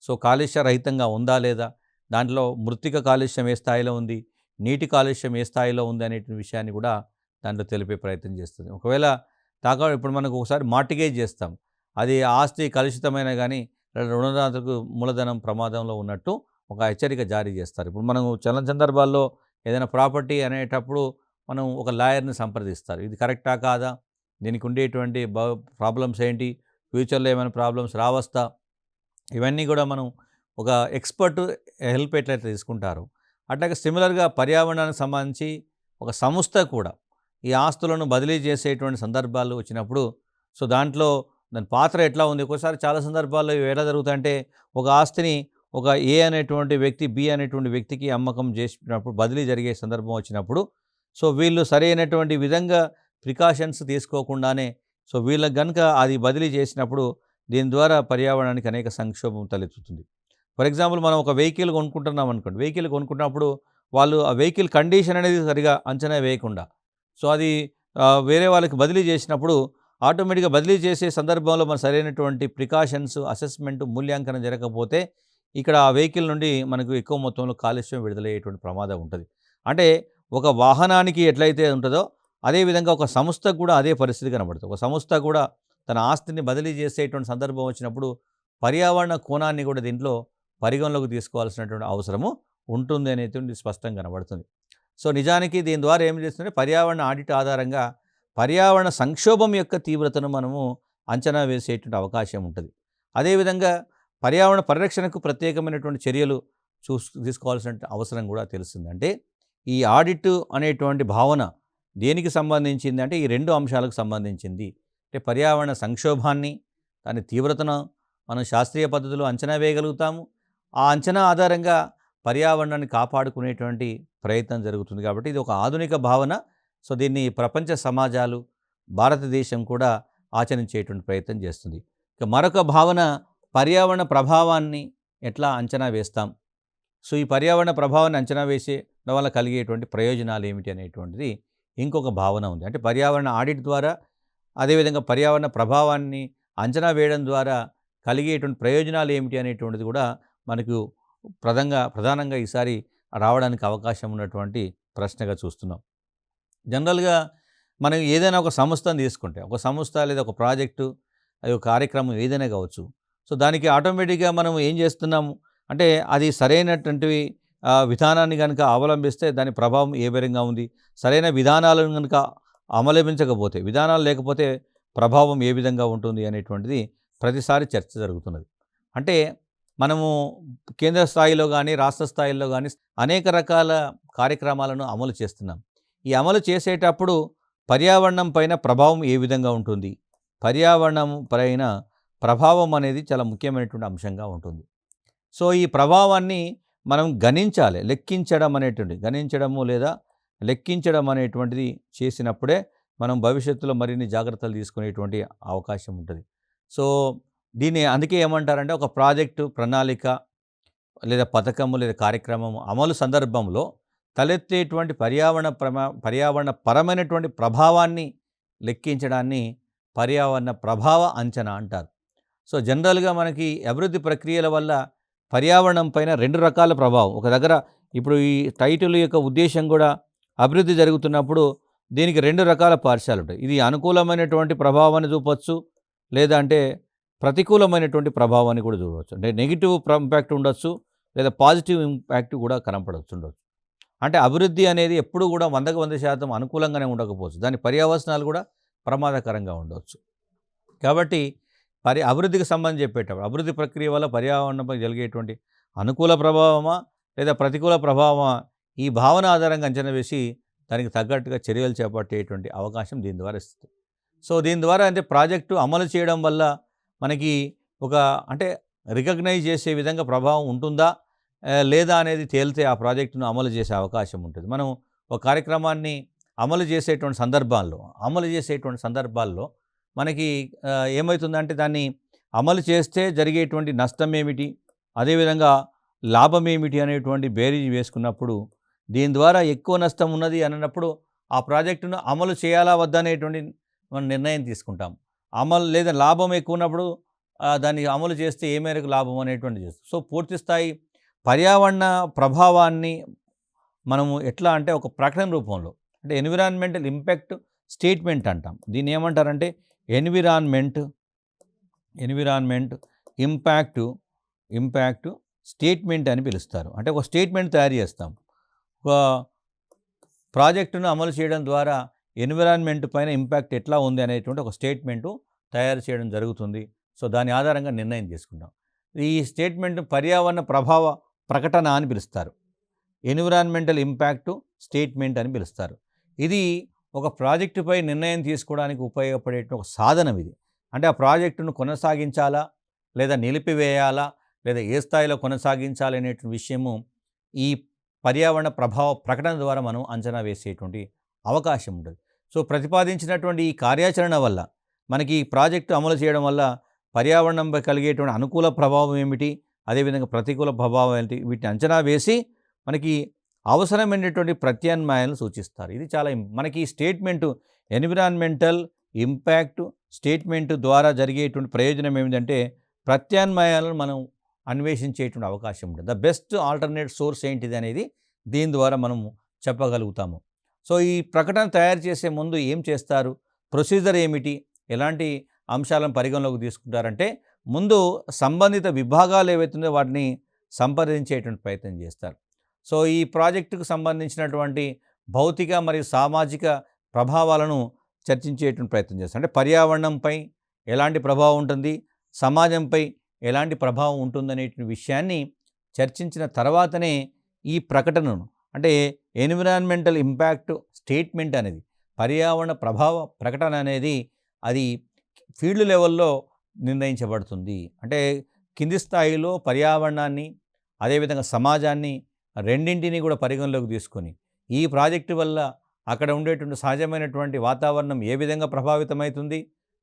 సో కాలుష్య రహితంగా ఉందా లేదా, దాంట్లో మృత్తిక కాలుష్యం ఏ స్థాయిలో ఉంది, నీటి కాలుష్యం ఏ స్థాయిలో ఉంది అనే విషయాన్ని కూడా దాంట్లో తెలిపే ప్రయత్నం చేస్తుంది. ఒకవేళ ఇప్పుడు మనకు ఒకసారి మార్టిగేజ్ చేస్తాం, అది ఆస్తి కలుషితమైన కానీ రుణదాతకు మూలధనం ప్రమాదంలో ఉన్నట్టు ఒక హెచ్చరిక జారీ చేస్తారు. ఇప్పుడు మనం చాలా సందర్భాల్లో ఏదైనా ప్రాపర్టీ అనేటప్పుడు మనం ఒక లాయర్ని సంప్రదిస్తారు. ఇది కరెక్టా కాదా, దీనికి ఉండేటువంటి ప్రాబ్లమ్స్ ఏంటి, ఫ్యూచర్లో ఏమైనా ప్రాబ్లమ్స్ రావస్తా, ఇవన్నీ కూడా మనం ఒక ఎక్స్పర్ట్ హెల్ప్ ఎట్లయితే తీసుకుంటారు అట్లాగే సిమిలర్గా పర్యావరణానికి సంబంధించి ఒక సంస్థ కూడా ఈ ఆస్తులను బదిలీ చేసేటువంటి సందర్భాలు వచ్చినప్పుడు సో దాంట్లో దాని పాత్ర ఎట్లా ఉంది. ఒక్కోసారి చాలా సందర్భాల్లో ఎలా జరుగుతాయంటే ఒక ఆస్తిని ఒక ఏ అనేటువంటి వ్యక్తి బి అనేటువంటి వ్యక్తికి అమ్మకం చేసినప్పుడు బదిలీ జరిగే సందర్భం వచ్చినప్పుడు సో వీళ్ళు సరైనటువంటి విధంగా ప్రికాషన్స్ తీసుకోకుండానే సో వీళ్ళకి కనుక అది బదిలీ చేసినప్పుడు దీని ద్వారా పర్యావరణానికి అనేక సంక్షోభం తలెత్తుతుంది. ఫర్ ఎగ్జాంపుల్ మనం ఒక వెహికల్ కొనుక్కుంటున్నాం అనుకోండి, వెహికల్ కొనుక్కున్నప్పుడు వాళ్ళు ఆ వెహికల్ కండిషన్ అనేది సరిగా అంచనా వేయకుండా సో అది వేరే వాళ్ళకి బదిలీ చేసినప్పుడు ఆటోమేటిక్గా బదిలీ చేసే సందర్భంలో మన సరైనటువంటి ప్రికాషన్స్ అసెస్మెంట్ మూల్యాంకనం జరగకపోతే ఇక్కడ ఆ వెహికల్ నుండి మనకు ఎక్కువ మొత్తంలో కాలుష్యం విడుదలయ్యేటువంటి ప్రమాదం ఉంటుంది. అంటే ఒక వాహనానికి ఎట్లయితే ఉంటుందో అదేవిధంగా ఒక సంస్థకు కూడా అదే పరిస్థితి కనబడుతుంది. ఒక సంస్థ కూడా తన ఆస్తిని బదిలీ చేసేటువంటి సందర్భం వచ్చినప్పుడు పర్యావరణ కోణాన్ని కూడా దీంట్లో పరిగణలోకి తీసుకోవాల్సినటువంటి అవసరము ఉంటుంది అనేది స్పష్టంగా కనబడుతుంది. సో నిజానికి దీని ద్వారా ఏం చేస్తుంటే పర్యావరణ ఆడిట్ ఆధారంగా పర్యావరణ సంక్షోభం యొక్క తీవ్రతను మనము అంచనా వేసేటువంటి అవకాశం ఉంటుంది. అదేవిధంగా పర్యావరణ పరిరక్షణకు ప్రత్యేకమైనటువంటి చర్యలు తీసుకోవాల్సిన అవసరం కూడా తెలుస్తుంది. అంటే ఈ ఆడిట్ అనేటువంటి భావన దేనికి సంబంధించింది అంటే ఈ రెండు అంశాలకు సంబంధించింది. అంటే పర్యావరణ సంక్షోభాన్ని దాని తీవ్రతను మనం శాస్త్రీయ పద్ధతిలో అంచనా వేయగలుగుతాము. ఆ అంచనా ఆధారంగా పర్యావరణాన్ని కాపాడుకునేటువంటి ప్రయత్నం జరుగుతుంది. కాబట్టి ఇది ఒక ఆధునిక భావన. సో దీన్ని ప్రపంచ సమాజాలు భారతదేశం కూడా ఆచరించేటువంటి ప్రయత్నం చేస్తుంది. ఇక మరొక భావన పర్యావరణ ప్రభావాన్ని ఎట్లా అంచనా వేస్తాం, సో ఈ పర్యావరణ ప్రభావాన్ని అంచనా వేసే వల్ల కలిగేటువంటి ప్రయోజనాలు ఏమిటి అనేటువంటిది ఇంకొక భావన ఉంది. అంటే పర్యావరణ ఆడిట్ ద్వారా అదేవిధంగా పర్యావరణ ప్రభావాన్ని అంచనా వేయడం ద్వారా కలిగేటువంటి ప్రయోజనాలు ఏమిటి అనేటువంటిది కూడా మనకు ప్రధానంగా ఈసారి రావడానికి అవకాశం ఉన్నటువంటి ప్రశ్నగా చూస్తున్నాం. జనరల్గా మనం ఏదైనా ఒక సంస్థను తీసుకుంటే ఒక సంస్థ లేదా ఒక ప్రాజెక్టు అది ఒక కార్యక్రమం ఏదైనా కావచ్చు, సో దానికి ఆటోమేటిక్గా మనం ఏం చేస్తున్నాము అంటే అది సరైనటువంటి విధానాన్ని కనుక అవలంబిస్తే దాని ప్రభావం ఏ విధంగా ఉంది, సరైన విధానాలను కనుక అవలంబించకపోతే, విధానాలు లేకపోతే ప్రభావం ఏ విధంగా ఉంటుంది అనేటువంటిది ప్రతిసారి చర్చ జరుగుతున్నది. అంటే మనము కేంద్ర స్థాయిలో గానీ, రాష్ట్ర స్థాయిలో గానీ అనేక రకాల కార్యక్రమాలను అమలు చేస్తున్నాం. ఈ అమలు చేసేటప్పుడు పర్యావరణం పైన ప్రభావం ఏ విధంగా ఉంటుంది? పర్యావరణం పైన ప్రభావం అనేది చాలా ముఖ్యమైనటువంటి అంశంగా ఉంటుంది. సో, ఈ ప్రభావాన్ని మనం గణించాలి. గణించడము లేదా లెక్కించడం అనేటువంటిది చేసినప్పుడే మనం భవిష్యత్తులో మరిన్ని జాగ్రత్తలు తీసుకునేటువంటి అవకాశం ఉంటుంది. సో, దీన్ని అందుకే ఏమంటారంటే ఒక ప్రాజెక్టు, ప్రణాళిక లేదా పథకము లేదా కార్యక్రమం అమలు సందర్భంలో తలెత్తేటువంటి పర్యావరణపరమైనటువంటి ప్రభావాన్ని లెక్కించడాన్ని పర్యావరణ ప్రభావ అంచనా అంటారు. సో, జనరల్‌గా మనకి అభివృద్ధి ప్రక్రియల వల్ల పర్యావరణం పైన 2 రకాల ప్రభావం. ఒక దగ్గర ఇప్పుడు ఈ టైటిల్ యొక్క ఉద్దేశ్యం కూడా అభివృద్ధి జరుగుతున్నప్పుడు దీనికి 2 రకాల పార్శ్వాలుంటాయి. ఇది అనుకూలమైనటువంటి ప్రభావాన్ని చూపొచ్చు, లేదా అంటే ప్రతికూలమైనటువంటి ప్రభావాన్ని కూడా చూడవచ్చు. అంటే నెగిటివ్ ఇంపాక్ట్ ఉండొచ్చు, లేదా పాజిటివ్ ఇంపాక్ట్ కూడా ఉండొచ్చు. అంటే అభివృద్ధి అనేది ఎప్పుడూ కూడా 100కి 100% అనుకూలంగానే ఉండకపోవచ్చు. దాని పర్యవసనాలు కూడా ప్రమాదకరంగా ఉండవచ్చు. కాబట్టి అభివృద్ధికి సంబంధించి చెప్పేటప్పుడు అభివృద్ధి ప్రక్రియ వల్ల పర్యావరణంపై జరిగేటువంటి అనుకూల ప్రభావమా లేదా ప్రతికూల ప్రభావమా, ఈ భావన ఆధారంగా అంచనా వేసి దానికి తగ్గట్టుగా చర్యలు చేపట్టేటువంటి అవకాశం దీని ద్వారా ఇస్తుంది. సో, దీని ద్వారా అంటే ప్రాజెక్టు అమలు చేయడం వల్ల మనకి ఒక అంటే రికగ్నైజ్ చేసే విధంగా ప్రభావం ఉంటుందా లేదా అనేది తేలితే ఆ ప్రాజెక్టును అమలు చేసే అవకాశం ఉంటుంది. మనం ఒక కార్యక్రమాన్ని అమలు చేసేటువంటి సందర్భాల్లో మనకి ఏమవుతుందంటే దాన్ని అమలు చేస్తే జరిగేటువంటి నష్టం ఏమిటి, అదేవిధంగా లాభం ఏమిటి అనేటువంటి బేరీజ్ వేసుకున్నప్పుడు దీని ద్వారా ఎక్కువ నష్టం ఉన్నది అన్నప్పుడు ఆ ప్రాజెక్టును అమలు చేయాలా వద్దా అనేటువంటి మనం నిర్ణయం తీసుకుంటాం. లేదా లాభం ఎక్కువ ఉన్నప్పుడు దాన్ని అమలు చేస్తే ఏ మేరకు లాభం అనేటువంటిది చేస్తాం. సో, పూర్తి స్థాయి పర్యావరణ ప్రభావాన్ని మనము ఎట్లా అంటే ఒక ప్రకటన రూపంలో, అంటే ఎన్విరాన్మెంటల్ ఇంపాక్ట్ స్టేట్మెంట్ అంటాం. దీన్ని ఏమంటారంటే ఎన్విరాన్మెంట్ ఇంపాక్ట్ స్టేట్మెంట్ అని పిలుస్తారు. అంటే ఒక స్టేట్మెంట్ తయారు చేస్తాం. ఒక ప్రాజెక్టును అమలు చేయడం ద్వారా ఎన్విరాన్మెంట్ పైన ఇంపాక్ట్ ఎట్లా ఉంది అనేటువంటి ఒక స్టేట్మెంటు తయారు చేయడం జరుగుతుంది. సో, దాని ఆధారంగా నిర్ణయం తీసుకుంటాం. ఈ స్టేట్మెంట్ పర్యావరణ ప్రభావ ప్రకటన అని పిలుస్తారు. ఎన్విరాన్మెంటల్ ఇంపాక్ట్ స్టేట్మెంట్ అని పిలుస్తారు. ఇది ఒక ప్రాజెక్టుపై నిర్ణయం తీసుకోవడానికి ఉపయోగపడే ఒక సాధనం ఇది. అంటే ఆ ప్రాజెక్టును కొనసాగించాలా లేదా నిలిపివేయాలా లేదా ఏ స్థాయిలో కొనసాగించాలి అనేటువంటి విషయము ఈ పర్యావరణ ప్రభావ ప్రకటన ద్వారా మనం అంచనా వేసేటువంటి అవకాశం ఉంటుంది. సో, ప్రతిపాదించినటువంటి ఈ కార్యాచరణ వల్ల మనకి ఈ ప్రాజెక్టు అమలు చేయడం వల్ల పర్యావరణంపై కలిగేటువంటి అనుకూల ప్రభావం ఏమిటి, అదేవిధంగా ప్రతికూల ప్రభావం ఏంటి, వీటిని అంచనా వేసి మనకి అవసరమైనటువంటి ప్రత్యామ్నాయాలను సూచిస్తారు. ఇది చాలా మనకి ఈ స్టేట్మెంటు ఎన్విరాన్మెంటల్ ఇంపాక్ట్ స్టేట్మెంట్ ద్వారా జరిగేటువంటి ప్రయోజనం ఏమిటంటే ప్రత్యామ్నాయాలను మనం అన్వేషించేటువంటి అవకాశం ఉంటుంది. ద బెస్ట్ ఆల్టర్నేట్ సోర్స్ ఏంటిది అనేది దీని ద్వారా మనం చెప్పగలుగుతాము. సో, ఈ ప్రకటన తయారు చేసే ముందు ఏం చేస్తారు, ప్రొసీజర్ ఏమిటి, ఎలాంటి అంశాలను పరిగణలోకి తీసుకుంటారంటే ముందు సంబంధిత విభాగాలు ఏవైతుందో వాటిని సంప్రదించేటువంటి ప్రయత్నం చేస్తారు. సో, ఈ ప్రాజెక్టుకు సంబంధించినటువంటి భౌతిక మరియు సామాజిక ప్రభావాలను చర్చించేటువంటి ప్రయత్నం చేస్తారు. అంటే పర్యావరణంపై ఎలాంటి ప్రభావం ఉంటుంది, సమాజంపై ఎలాంటి ప్రభావం ఉంటుందనే విషయాన్ని చర్చించిన తర్వాతనే ఈ ప్రకటనను, అంటే ఎన్విరాన్మెంటల్ ఇంపాక్ట్ స్టేట్మెంట్ అనేది, పర్యావరణ ప్రభావ ప్రకటన అనేది అది ఫీల్డ్ లెవెల్లో నిర్ణయించబడుతుంది. అంటే కింది స్థాయిలో పర్యావరణాన్ని అదేవిధంగా సమాజాన్ని రెండింటినీ కూడా పరిగణలోకి తీసుకొని ఈ ప్రాజెక్టు వల్ల అక్కడ ఉండేటువంటి సహజమైనటువంటి వాతావరణం ఏ విధంగా ప్రభావితమవుతుంది,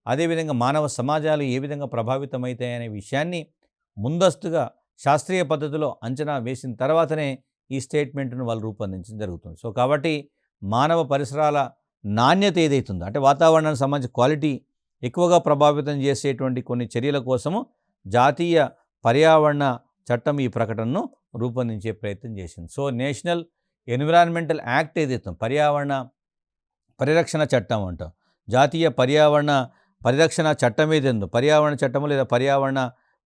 అదేవిధంగా మానవ సమాజాలు ఏ విధంగా ప్రభావితమవుతాయి అనే విషయాన్ని ముందస్తుగా శాస్త్రీయ పద్ధతిలో అంచనా వేసిన తర్వాతనే ఈ స్టేట్మెంట్ను వాళ్ళు రూపొందించడం జరుగుతుంది. సో, కాబట్టి మానవ పరిసరాల నాణ్యత ఏదైతుందో, అంటే వాతావరణానికి సంబంధించిన క్వాలిటీ ఎక్కువగా ప్రభావితం చేసేటువంటి కొన్ని చర్యల కోసము జాతీయ పర్యావరణ చట్టం ఈ ప్రకటనను రూపొందించే ప్రయత్నం చేసింది. సో, నేషనల్ ఎన్విరాన్మెంటల్ యాక్ట్ ఏదైతే పర్యావరణ పరిరక్షణ చట్టం అంటాం, జాతీయ పర్యావరణ పరిరక్షణ చట్టం ఏదైందో పర్యావరణ చట్టము లేదా పర్యావరణ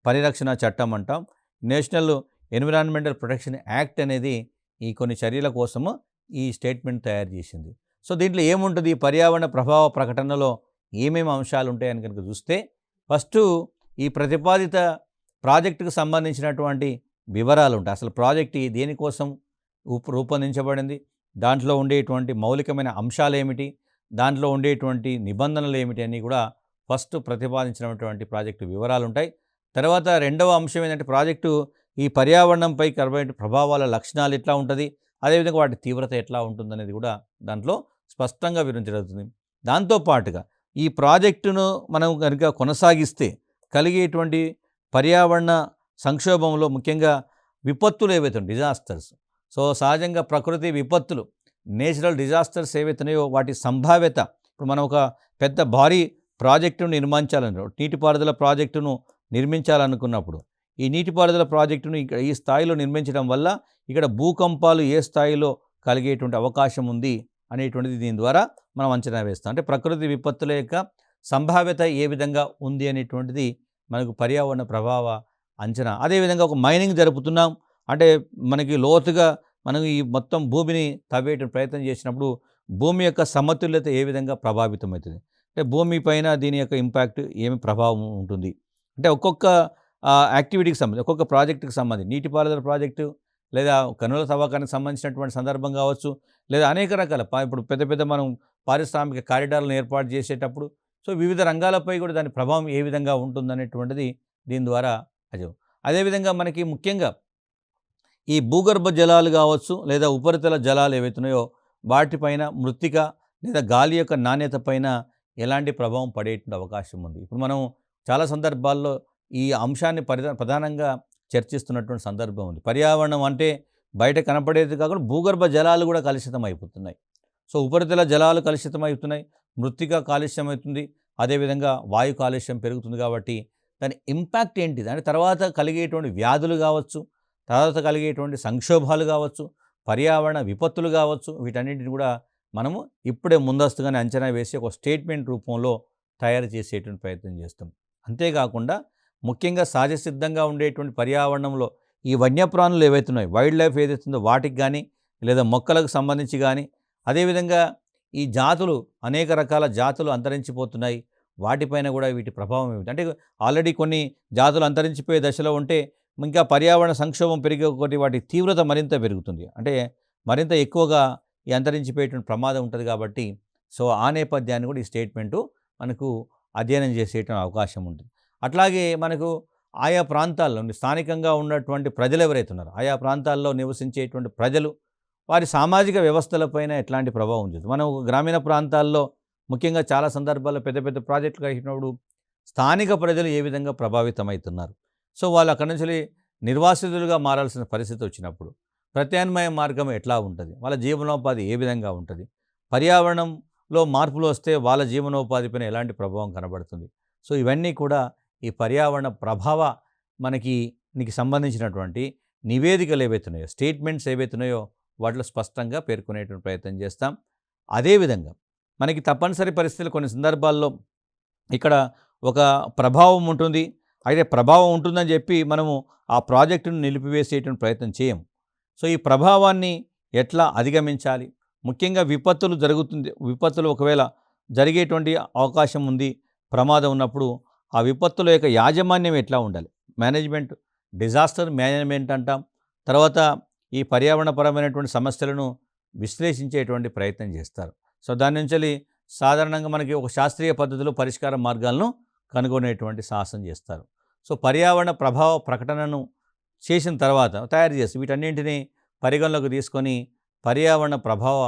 పరిరక్షణ చట్టం అంటాం. నేషనల్ ఎన్విరాన్మెంటల్ ప్రొటెక్షన్ యాక్ట్ అనేది ఈ కొన్ని చర్యల కోసము ఈ స్టేట్మెంట్ తయారు చేసింది. సో దీంట్లో ఏముంటుంది, ఈ పర్యావరణ ప్రభావ ప్రకటనలో ఏమేమి అంశాలు ఉంటాయని కనుక చూస్తే, ఫస్టు ఈ ప్రతిపాదిత ప్రాజెక్టుకు సంబంధించినటువంటి వివరాలు ఉంటాయి. అసలు ప్రాజెక్ట్ దేనికోసం రూపొందించబడింది, దాంట్లో ఉండేటువంటి మౌలికమైన అంశాలు ఏమిటి, దాంట్లో ఉండేటువంటి నిబంధనలు ఏమిటి అని కూడా ఫస్ట్ ప్రతిపాదించినటువంటి ప్రాజెక్టు వివరాలు ఉంటాయి. తర్వాత రెండవ అంశం ఏంటంటే, ప్రాజెక్టు ఈ పర్యావరణంపై కలిగే ప్రభావాల లక్షణాలు ఎట్లా ఉంటుంది, అదేవిధంగా వాటి తీవ్రత ఎట్లా ఉంటుందనేది కూడా దాంట్లో స్పష్టంగా వివరించబడుతుంది. దాంతోపాటుగా ఈ ప్రాజెక్టును మనం కనుక కొనసాగిస్తే కలిగేటువంటి పర్యావరణ సంక్షోభంలో ముఖ్యంగా విపత్తులు ఏవైతే డిజాస్టర్స్, సో సహజంగా ప్రకృతి విపత్తులు, నేచురల్ డిజాస్టర్స్ ఏవైతున్నాయో వాటి సంభావ్యత, ఇప్పుడు మనం ఒక పెద్ద భారీ ప్రాజెక్టును నీటిపారుదల ప్రాజెక్టును నిర్మించాలనుకున్నప్పుడు ఈ నీటిపారుదల ప్రాజెక్టును ఇక్కడ ఈ స్థాయిలో నిర్మించడం వల్ల ఇక్కడ భూకంపాలు ఏ స్థాయిలో కలిగేటువంటి అవకాశం ఉంది అనేటువంటిది దీని ద్వారా మనం అంచనా వేస్తాం. అంటే ప్రకృతి విపత్తుల యొక్క సంభావ్యత ఏ విధంగా ఉంది అనేటువంటిది మనకు పర్యావరణ ప్రభావ అంచనా. అదేవిధంగా ఒక మైనింగ్ జరుపుతున్నాం అంటే మనకి లోతుగా మనం ఈ మొత్తం భూమిని తవ్వేట ప్రయత్నం చేసినప్పుడు భూమి యొక్క సమతుల్యత ఏ విధంగా ప్రభావితం అవుతుంది, అంటే భూమి పైన దీని యొక్క ఇంపాక్ట్ ఏమి ప్రభావం ఉంటుంది, అంటే ఒక్కొక్క యాక్టివిటీకి సంబంధించి ఒక్కొక్క ప్రాజెక్టుకి సంబంధించి నీటిపారుదల ప్రాజెక్టు లేదా కనుల తవ్వకానికి సంబంధించినటువంటి సందర్భం కావచ్చు, లేదా అనేక రకాల ఇప్పుడు పెద్ద పెద్ద మనం పారిశ్రామిక కారిడార్లను ఏర్పాటు చేసేటప్పుడు సో వివిధ రంగాలపై కూడా దాని ప్రభావం ఏ విధంగా ఉంటుందనేటువంటిది దీని ద్వారా అదేవిధంగా మనకి ముఖ్యంగా ఈ భూగర్భ జలాలు కావచ్చు లేదా ఉపరితల జలాలు ఏవైతున్నాయో వాటిపైన మృత్తిక లేదా గాలి యొక్క నాణ్యత పైన ఎలాంటి ప్రభావం పడేటువంటి అవకాశం ఉంది. ఇప్పుడు మనం చాలా సందర్భాల్లో ఈ అంశాన్ని ప్రధానంగా చర్చిస్తున్నటువంటి సందర్భం ఉంది. పర్యావరణం అంటే బయట కనపడేది కాకుండా భూగర్భ జలాలు కూడా కలుషితం అయిపోతున్నాయి. సో ఉపరితల జలాలు కలుషితం అవుతున్నాయి, మృత్తిక కాలుష్యం అవుతుంది, అదేవిధంగా వాయు కాలుష్యం పెరుగుతుంది. కాబట్టి దాని ఇంపాక్ట్ ఏంటిది అంటే తర్వాత కలిగేటువంటి వ్యాధులు కావచ్చు, తర్వాత కలిగేటువంటి సంక్షోభాలు కావచ్చు, పర్యావరణ విపత్తులు కావచ్చు, వీటన్నింటిని కూడా మనము ఇప్పుడే ముందస్తుగానే అంచనా వేసి ఒక స్టేట్మెంట్ రూపంలో తయారు చేసేటువంటి ప్రయత్నం చేస్తాం. అంతేకాకుండా ముఖ్యంగా సహజసిద్ధంగా ఉండేటువంటి పర్యావరణంలో ఈ వన్యప్రాణులు ఏవైతున్నాయో వైల్డ్ లైఫ్ ఏదైతుందో వాటికి కానీ లేదా మొక్కలకు సంబంధించి కానీ, అదేవిధంగా ఈ జాతులు అనేక రకాల జాతులు అంతరించిపోతున్నాయి, వాటిపైన కూడా వీటి ప్రభావం ఏమిటి అంటే ఆల్రెడీ కొన్ని జాతులు అంతరించిపోయే దశలో ఉంటే ఇంకా పర్యావరణ సంక్షోభం పెరిగే ఒకటి వాటి తీవ్రత మరింత పెరుగుతుంది, అంటే మరింత ఎక్కువగా ఈ అంతరించిపోయేటువంటి ప్రమాదం ఉంటుంది. కాబట్టి సో ఆ నేపథ్యాన్ని కూడా ఈ స్టేట్మెంటు మనకు అధ్యయనం చేసేటువంటి అవకాశం ఉంటుంది. అట్లాగే మనకు ఆయా ప్రాంతాల్లో స్థానికంగా ఉన్నటువంటి ప్రజలు ఎవరైతే ఉన్నారో ఆయా ప్రాంతాల్లో నివసించేటువంటి ప్రజలు వారి సామాజిక వ్యవస్థలపైన ఎట్లాంటి ప్రభావం ఉంటుంది. మనం గ్రామీణ ప్రాంతాల్లో ముఖ్యంగా చాలా సందర్భాల్లో పెద్ద పెద్ద ప్రాజెక్టులు కట్టినప్పుడు స్థానిక ప్రజలు ఏ విధంగా ప్రభావితమవుతున్నారు, సో వాళ్ళు అక్కడి నుంచి నిర్వాసితులుగా మారాల్సిన పరిస్థితి వచ్చినప్పుడు ప్రత్యామ్నాయ మార్గం ఎట్లా ఉంటుంది, వాళ్ళ జీవనోపాధి ఏ విధంగా ఉంటుంది, పర్యావరణంలో మార్పులు వస్తే వాళ్ళ జీవనోపాధిపైన ఎలాంటి ప్రభావం కనబడుతుంది. సో ఇవన్నీ కూడా ఈ పర్యావరణ ప్రభావ నీకు సంబంధించినటువంటి నివేదికలు ఏవైతున్నాయో స్టేట్మెంట్స్ ఏవైతున్నాయో వాటిలో స్పష్టంగా పేర్కొనేటువంటి ప్రయత్నం చేస్తాం. అదేవిధంగా మనకి తప్పనిసరి పరిస్థితులు కొన్ని సందర్భాల్లో ఇక్కడ ఒక ప్రభావం ఉంటుంది, అయితే ప్రభావం ఉంటుందని చెప్పి మనము ఆ ప్రాజెక్టును నిలిపివేసేటువంటి ప్రయత్నం చేయం. సో ఈ ప్రభావాన్ని ఎట్లా అధిగమించాలి, ముఖ్యంగా విపత్తులు ఒకవేళ జరిగేటువంటి అవకాశం ఉంది, ప్రమాదం ఉన్నప్పుడు ఆ విపత్తుల యొక్క యాజమాన్యం ఎట్లా ఉండాలి, మేనేజ్మెంట్, డిజాస్టర్ మేనేజ్మెంట్ అంటాం. తర్వాత ఈ పర్యావరణపరమైనటువంటి సమస్యలను విశ్లేషించేటువంటి ప్రయత్నం చేస్తారు. సో దాని నుంచి సాధారణంగా మనకి ఒక శాస్త్రీయ పద్ధతిలో పరిష్కార మార్గాలను కనుగొనేటువంటి సాహసం చేస్తారు. సో పర్యావరణ ప్రభావ ప్రకటనను చేసిన తర్వాత తయారు చేసి వీటన్నింటినీ పరిగణలోకి తీసుకొని పర్యావరణ ప్రభావ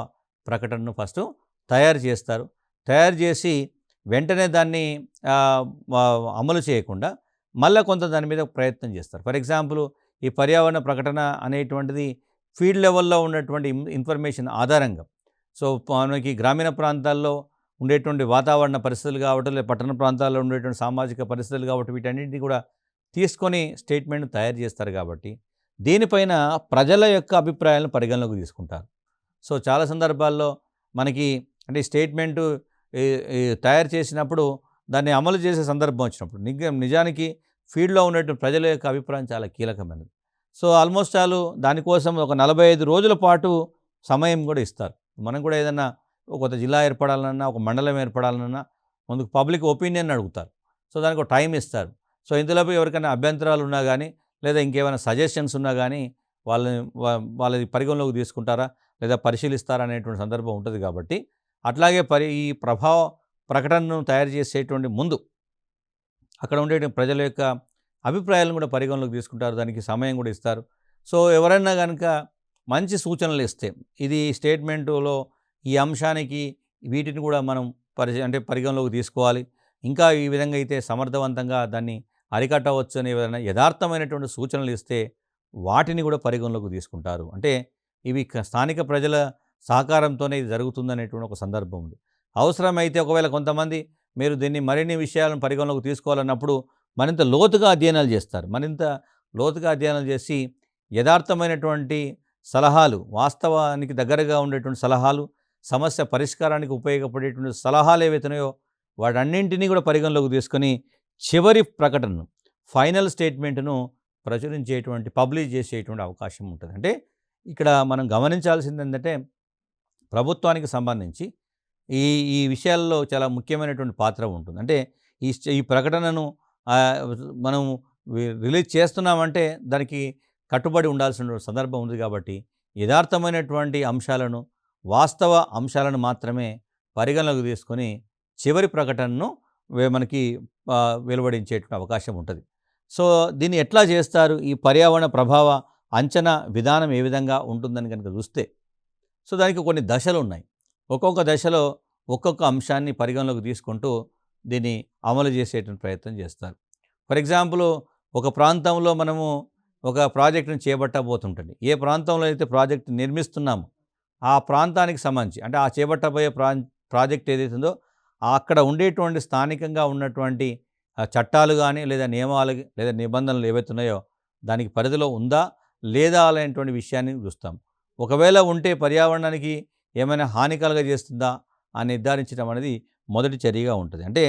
ప్రకటనను ఫస్ట్ తయారు చేస్తారు. తయారు చేసి వెంటనే దాన్ని అమలు చేయకుండా మళ్ళీ కొంత దాని మీద ప్రయత్నం చేస్తారు. ఫర్ ఎగ్జాంపుల్ ఈ పర్యావరణ ప్రకటన అనేటువంటిది ఫీల్డ్ లెవెల్లో ఉన్నటువంటి ఇన్ఫర్మేషన్ ఆధారంగా, సో మనకి గ్రామీణ ప్రాంతాల్లో ఉండేటువంటి వాతావరణ పరిస్థితులు కావటం, లేదా పట్టణ ప్రాంతాల్లో ఉండేటువంటి సామాజిక పరిస్థితులు కాబట్టి వీటన్నింటినీ కూడా తీసుకొని స్టేట్మెంట్ తయారు చేస్తారు. కాబట్టి దీనిపైన ప్రజల యొక్క అభిప్రాయాలను పరిగణలోకి తీసుకుంటారు. సో చాలా సందర్భాల్లో మనకి అంటే స్టేట్మెంటు తయారు చేసినప్పుడు దాన్ని అమలు చేసే సందర్భం వచ్చినప్పుడు నిజానికి ఫీల్డ్లో ఉన్నటువంటి ప్రజల యొక్క అభిప్రాయం చాలా కీలకమైనది. సో ఆల్మోస్ట్ దానికోసం ఒక 45 రోజుల పాటు సమయం కూడా ఇస్తారు. మనం కూడా ఏదైనా ఒక కొత్త జిల్లా ఏర్పడాలన్నా, ఒక మండలం ఏర్పడాలన్నా ముందుకు పబ్లిక్ ఒపీనియన్ అడుగుతారు. సో దానికి ఒక టైం ఇస్తారు. సో ఇందులోపు ఎవరికైనా అభ్యంతరాలు ఉన్నా కానీ, లేదా ఇంకేమైనా సజెషన్స్ ఉన్నా కానీ వాళ్ళని వాళ్ళది పరిగణలోకి తీసుకుంటారా, లేదా పరిశీలిస్తారా అనేటువంటి సందర్భం ఉంటుంది. కాబట్టి అట్లాగే ఈ ప్రభావ ప్రకటనను తయారు చేసేటువంటి ముందు అక్కడ ఉండే ప్రజల యొక్క అభిప్రాయాలను కూడా పరిగణలోకి తీసుకుంటారు. దానికి సమయం కూడా ఇస్తారు. సో ఎవరైనా కనుక మంచి సూచనలు ఇస్తే, ఇది స్టేట్మెంటులో ఈ అంశానికి వీటిని కూడా మనం పరిగణలోకి తీసుకోవాలి, ఇంకా ఈ విధంగా అయితే సమర్థవంతంగా దాన్ని అరికట్టవచ్చు అనే ఏదైనా యథార్థమైనటువంటి సూచనలు ఇస్తే వాటిని కూడా పరిగణలోకి తీసుకుంటారు. అంటే ఇవి స్థానిక ప్రజల సహకారంతోనే ఇది జరుగుతుందనేటువంటి ఒక సందర్భం ఉంది. అవసరమైతే ఒకవేళ కొంతమంది మీరు దీన్ని మరిన్ని విషయాలను పరిగణలోకి తీసుకోవాలన్నప్పుడు మరింత లోతుగా అధ్యయనాలు చేస్తారు. మరింత లోతుగా అధ్యయనాలు చేసి యథార్థమైనటువంటి సలహాలు, వాస్తవానికి దగ్గరగా ఉండేటువంటి సలహాలు, సమస్య పరిష్కారానికి ఉపయోగపడేటువంటి సలహాలు ఏవైతున్నాయో వాటన్నింటినీ కూడా పరిగణలోకి తీసుకొని చివరి ప్రకటనను, ఫైనల్ స్టేట్మెంట్ను ప్రచురించేటువంటి, పబ్లిష్ చేసేటువంటి అవకాశం ఉంటుంది. అంటే ఇక్కడ మనం గమనించాల్సింది ఏంటంటే ప్రభుత్వానికి సంబంధించి ఈ ఈ విషయాల్లో చాలా ముఖ్యమైనటువంటి పాత్ర ఉంటుంది. అంటే ఈ ప్రకటనను మనం రిలీజ్ చేస్తున్నామంటే దానికి కట్టుబడి ఉండాల్సిన సందర్భం ఉంది. కాబట్టి యథార్థమైనటువంటి అంశాలను, వాస్తవ అంశాలను మాత్రమే పరిగణలోకి తీసుకొని చివరి ప్రకటనను మనకి వెలువడించేటువంటి అవకాశం ఉంటుంది. సో దీన్ని ఎట్లా చేస్తారు? ఈ పర్యావరణ ప్రభావ అంచనా విధానం ఏ విధంగా ఉంటుందని కనుక చూస్తే, సో దానికి కొన్ని దశలు ఉన్నాయి. ఒక్కొక్క దశలో ఒక్కొక్క అంశాన్ని పరిగణలోకి తీసుకుంటూ దీన్ని అమలు చేసేటువంటి ప్రయత్నం చేస్తారు. ఫర్ ఎగ్జాంపుల్, ఒక ప్రాంతంలో మనము ఒక ప్రాజెక్టును చేపట్టబోతుంటుంది. ఏ ప్రాంతంలో అయితే ప్రాజెక్టు నిర్మిస్తున్నామో ఆ ప్రాంతానికి సంబంధించి, అంటే ఆ చేపట్టబోయే ప్రాజెక్ట్ ఏదైతుందో అక్కడ ఉండేటువంటి స్థానికంగా ఉన్నటువంటి చట్టాలు కానీ, లేదా నియమాలు, లేదా నిబంధనలు ఏవైతున్నాయో దానికి పరిధిలో ఉందా లేదా అనేటువంటి విషయాన్ని చూస్తాం. ఒకవేళ ఉంటే పర్యావరణానికి ఏమైనా హాని కలుగజేస్తుందా అని నిర్ధారించడం అనేది మొదటి చర్యగా ఉంటుంది. అంటే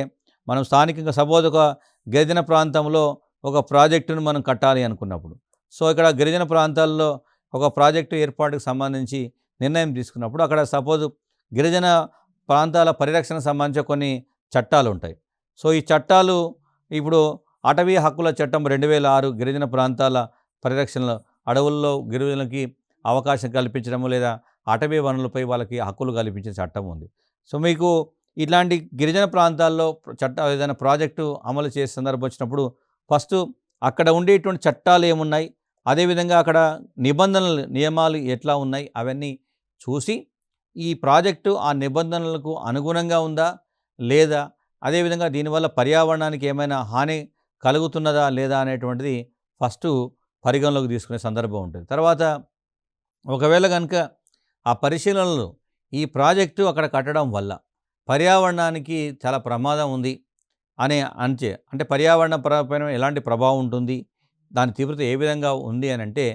మనం స్థానికంగా సపోజ్ ఒక గిరిజన ప్రాంతంలో ఒక ప్రాజెక్టును మనం కట్టాలి అనుకున్నప్పుడు, సో ఇక్కడ గిరిజన ప్రాంతాల్లో ఒక ప్రాజెక్టు ఏర్పాటుకు సంబంధించి నిర్ణయం తీసుకున్నప్పుడు అక్కడ సపోజ్ గిరిజన ప్రాంతాల పరిరక్షణకు సంబంధించిన కొన్ని చట్టాలు ఉంటాయి. సో ఈ చట్టాలు ఇప్పుడు అటవీ హక్కుల చట్టం 2006 గిరిజన ప్రాంతాల పరిరక్షణలో, అడవుల్లో గిరిజనులకి అవకాశం కల్పించడము లేదా అటవీ వనరులపై వాళ్ళకి హక్కులు కల్పించే చట్టం ఉంది. సో మీకు ఇట్లాంటి గిరిజన ప్రాంతాల్లో ఏదైనా ప్రాజెక్టు అమలు చేసే సందర్భం వచ్చినప్పుడు ఫస్ట్ అక్కడ ఉండేటువంటి చట్టాలు ఏమున్నాయి, అదేవిధంగా అక్కడ నిబంధనలు, నియమాలు ఎట్లా ఉన్నాయి అవన్నీ చూసి ఈ ప్రాజెక్టు ఆ నిబంధనలకు అనుగుణంగా ఉందా లేదా, అదేవిధంగా దీనివల్ల పర్యావరణానికి ఏమైనా హాని కలుగుతున్నదా లేదా అనేటువంటిది ఫస్ట్ పరిగణలోకి తీసుకునే సందర్భం ఉంటుంది. తర్వాత ఒకవేళ కనుక ఆ పరిశీలనలు ఈ ప్రాజెక్టు అక్కడ కట్టడం వల్ల పర్యావరణానికి చాలా ప్రమాదం ఉంది అంటే పర్యావరణ పైన ఎలాంటి ప్రభావం ఉంటుంది, దాని తీవ్రత ఏ విధంగా ఉంది అని అంటే,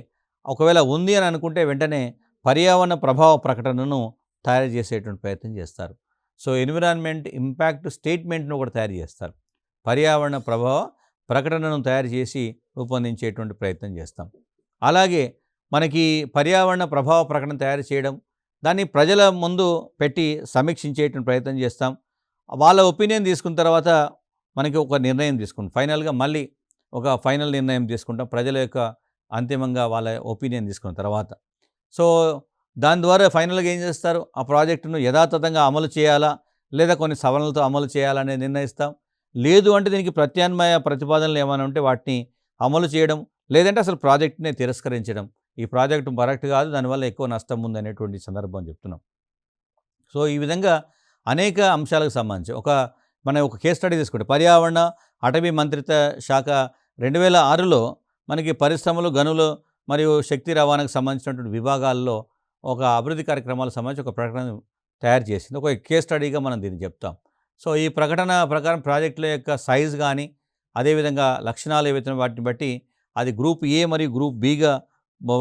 ఒకవేళ ఉంది అని అనుకుంటే వెంటనే పర్యావరణ ప్రభావ ప్రకటనను తయారు చేసేటువంటి ప్రయత్నం చేస్తారు. సో ఎన్విరాన్మెంట్ ఇంపాక్ట్ స్టేట్మెంట్ను కూడా తయారు చేస్తారు. పర్యావరణ ప్రభావ ప్రకటనను తయారు చేసి రూపొందించేటువంటి ప్రయత్నం చేస్తాం. అలాగే మనకి పర్యావరణ ప్రభావ ప్రకటన తయారు చేయడం, దాన్ని ప్రజల ముందు పెట్టి సమీక్షించేటువంటి ప్రయత్నం చేస్తాం. వాళ్ళ ఒపీనియన్ తీసుకున్న తర్వాత మనకి ఒక నిర్ణయం తీసుకుంటాం. ఫైనల్గా మళ్ళీ ఒక ఫైనల్ నిర్ణయం తీసుకుంటాం ప్రజల యొక్క అంతిమంగా వాళ్ళ ఒపీనియన్ తీసుకున్న తర్వాత. సో దాని ద్వారా ఫైనల్గా ఏం చేస్తారు, ఆ ప్రాజెక్టును యథాతథంగా అమలు చేయాలా లేదా కొన్ని సవరణలతో అమలు చేయాలనేది నిర్ణయిస్తాం. లేదు అంటే దీనికి ప్రత్యామ్నాయ ప్రతిపాదనలు ఏమైనా ఉంటే వాటిని అమలు చేయడం, లేదంటే అసలు ప్రాజెక్టునే తిరస్కరించడం. ఈ ప్రాజెక్టు కరెక్ట్ కాదు, దానివల్ల ఎక్కువ నష్టం ఉంది అనేటువంటి సందర్భం చెప్తున్నాం. సో ఈ విధంగా అనేక అంశాలకు సంబంధించి మనం ఒక కేస్ స్టడీ తీసుకుంటే, పర్యావరణ అటవీ మంత్రిత్వ శాఖ 2006లో మనకి పరిశ్రమలు, గనులు మరియు శక్తి రవాణాకు సంబంధించినటువంటి విభాగాల్లో ఒక అభివృద్ధి కార్యక్రమాలకు సంబంధించి ఒక ప్రకటన తయారు చేసింది. ఒక కేస్ స్టడీగా మనం దీన్ని చెప్తాం. సో ఈ ప్రకటన ప్రకారం ప్రాజెక్టుల యొక్క సైజు కానీ, అదేవిధంగా లక్షణాలు ఏవైతే వాటిని బట్టి అది గ్రూప్ ఏ మరియు గ్రూప్ బిగా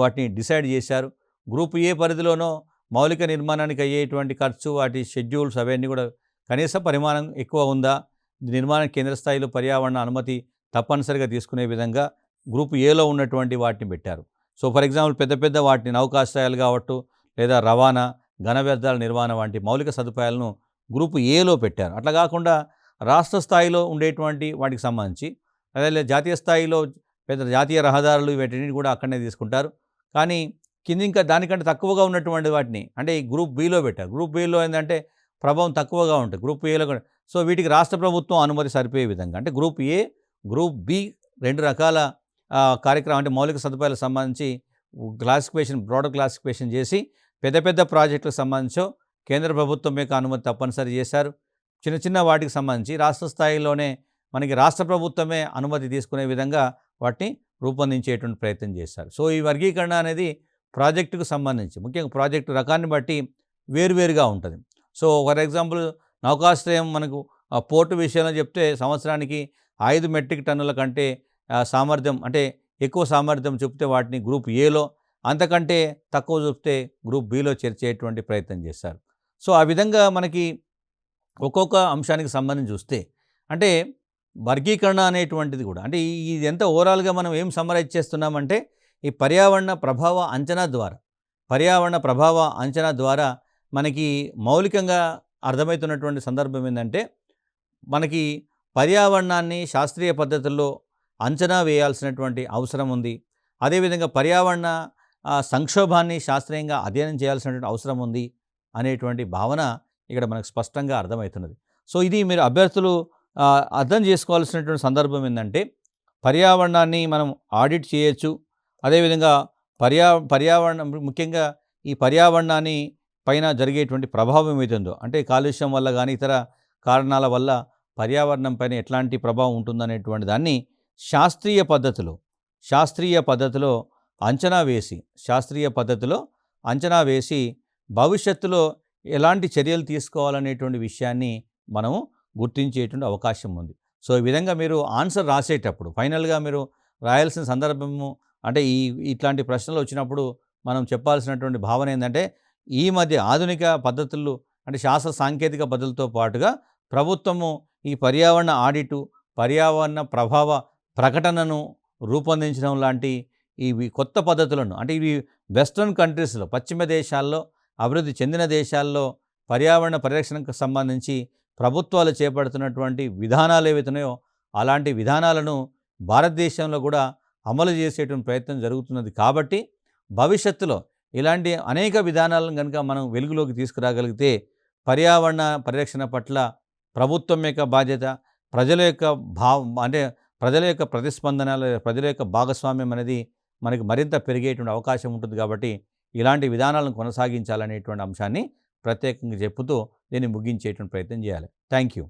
వాటిని డిసైడ్ చేశారు. గ్రూప్ ఏ పరిధిలోనో మౌలిక నిర్మాణానికి అయ్యేటువంటి ఖర్చు, వాటి షెడ్యూల్స్ అవన్నీ కూడా కనీస పరిమాణం ఎక్కువ ఉందా, నిర్మాణం కేంద్ర స్థాయిలో పర్యావరణ అనుమతి తప్పనిసరిగా తీసుకునే విధంగా గ్రూప్ ఏలో ఉన్నటువంటి వాటిని పెట్టారు. సో ఫర్ ఎగ్జాంపుల్ పెద్ద పెద్ద వాటిని నౌకాశ్రయాలు కావచ్చు, లేదా రవాణా, ఘన వ్యర్థాల నిర్వహణ వంటి మౌలిక సదుపాయాలను గ్రూప్ ఏలో పెట్టారు. అట్లా కాకుండా రాష్ట్ర స్థాయిలో ఉండేటువంటి వాటికి సంబంధించి, అదే జాతీయ స్థాయిలో పెద్ద జాతీయ రహదారులు వీటన్నిటిని కూడా అక్కడనే తీసుకుంటారు. కానీ కింద ఇంకా దానికంటే తక్కువగా ఉన్నటువంటి వాటిని అంటే ఈ గ్రూప్ బిలో పెట్టారు. గ్రూప్ బిలో ఏంటంటే ప్రభావం తక్కువగా ఉంటుంది. గ్రూప్ ఏలో కూడా సో వీటికి రాష్ట్ర ప్రభుత్వం అనుమతి సరిపోయే విధంగా అంటే గ్రూప్ ఏ, గ్రూప్ బి 2 రకాల కార్యక్రమం అంటే మౌలిక సదుపాయాలకు సంబంధించి బ్రాడర్ క్లాసిఫికేషన్ చేసి పెద్ద పెద్ద ప్రాజెక్టులకు సంబంధించో కేంద్ర ప్రభుత్వం యొక్క అనుమతి తప్పనిసరి చేశారు. చిన్న చిన్న వాటికి సంబంధించి రాష్ట్ర స్థాయిలోనే మనకి రాష్ట్ర ప్రభుత్వమే అనుమతి తీసుకునే విధంగా వాటిని రూపొందించేటువంటి ప్రయత్నం చేశారు. సో ఈ వర్గీకరణ అనేది ప్రాజెక్టుకు సంబంధించి ముఖ్యంగా ప్రాజెక్టు రకాన్ని బట్టి వేరువేరుగా ఉంటుంది. సో ఫర్ ఎగ్జాంపుల్ నౌకాశ్రయం మనకు పోర్టు విషయంలో చెప్తే సంవత్సరానికి 5 మెట్రిక్ టన్నుల కంటే సామర్థ్యం అంటే ఎక్కువ సామర్థ్యం చెప్తే వాటిని గ్రూప్ ఏలో, అంతకంటే తక్కువ చూపితే గ్రూప్ బిలో చేర్చేటువంటి ప్రయత్నం చేశారు. సో ఆ విధంగా మనకి ఒక్కొక్క అంశానికి సంబంధించి చూస్తే అంటే వర్గీకరణ అనేటువంటిది కూడా అంటే ఇది ఎంత ఓవరాల్గా మనం ఏం సమ్మరైజ్ చేస్తున్నామంటే ఈ పర్యావరణ ప్రభావ అంచనా ద్వారా మనకి మౌలికంగా అర్థమవుతున్నటువంటి సందర్భం ఏంటంటే మనకి పర్యావరణాన్ని శాస్త్రీయ పద్ధతుల్లో అంచనా వేయాల్సినటువంటి అవసరం ఉంది. అదేవిధంగా పర్యావరణ సంక్షోభాన్ని శాస్త్రీయంగా అధ్యయనం చేయాల్సినటువంటి అవసరం ఉంది అనేటువంటి భావన ఇక్కడ మనకు స్పష్టంగా అర్థమవుతున్నది. సో ఇది మీరు అభ్యర్థులు అర్థం చేసుకోవాల్సినటువంటి సందర్భం ఏంటంటే పర్యావరణాన్ని మనం ఆడిట్ చేయొచ్చు. అదేవిధంగా పర్యావరణం ముఖ్యంగా ఈ పర్యావరణాన్ని పైన జరిగేటువంటి ప్రభావం ఏతుందో అంటే కాలుష్యం వల్ల కానీ ఇతర కారణాల వల్ల పర్యావరణం పైన ఎట్లాంటి ప్రభావం ఉంటుందనేటువంటి దాన్ని శాస్త్రీయ పద్ధతిలో అంచనా వేసి భవిష్యత్తులో ఎలాంటి చర్యలు తీసుకోవాలనేటువంటి విషయాన్ని మనము గుర్తించేటువంటి అవకాశం ఉంది. సో ఈ విధంగా మీరు ఆన్సర్ రాసేటప్పుడు ఫైనల్గా మీరు రాయాల్సిన సందర్భము అంటే ఇట్లాంటి ప్రశ్నలు వచ్చినప్పుడు మనం చెప్పాల్సినటువంటి భావన ఏంటంటే ఈ మధ్య ఆధునిక పద్ధతులు అంటే శాస్త్ర సాంకేతిక పద్ధతులతో పాటుగా ప్రభుత్వము ఈ పర్యావరణ ఆడిటు, పర్యావరణ ప్రభావ ప్రకటనను రూపొందించడం లాంటి ఇవి కొత్త పద్ధతులను అంటే ఇవి వెస్ట్రన్ కంట్రీస్లో పశ్చిమ దేశాల్లో అభివృద్ధి చెందిన దేశాల్లో పర్యావరణ పరిరక్షణకు సంబంధించి ప్రభుత్వాలు చేపడుతున్నటువంటి విధానాలు ఏవైతున్నాయో అలాంటి విధానాలను భారతదేశంలో కూడా అమలు చేసేటువంటి ప్రయత్నం జరుగుతున్నది. కాబట్టి భవిష్యత్తులో ఇలాంటి అనేక విధానాలను కనుక మనం వెలుగులోకి తీసుకురాగలిగితే పర్యావరణ పరిరక్షణ పట్ల ప్రభుత్వం యొక్క బాధ్యత, ప్రజల యొక్క ప్రతిస్పందనలు, ప్రజల యొక్క భాగస్వామ్యం అనేది మనకి మరింత పెరిగేటువంటి అవకాశం ఉంటుంది. కాబట్టి ఇలాంటి విధానాలను కొనసాగించాలనేటువంటి అంశాన్ని ప్రత్యేకంగా చెప్పుతూ దీన్ని ముగించేటువంటి ప్రయత్నం చేయాలి. Thank you.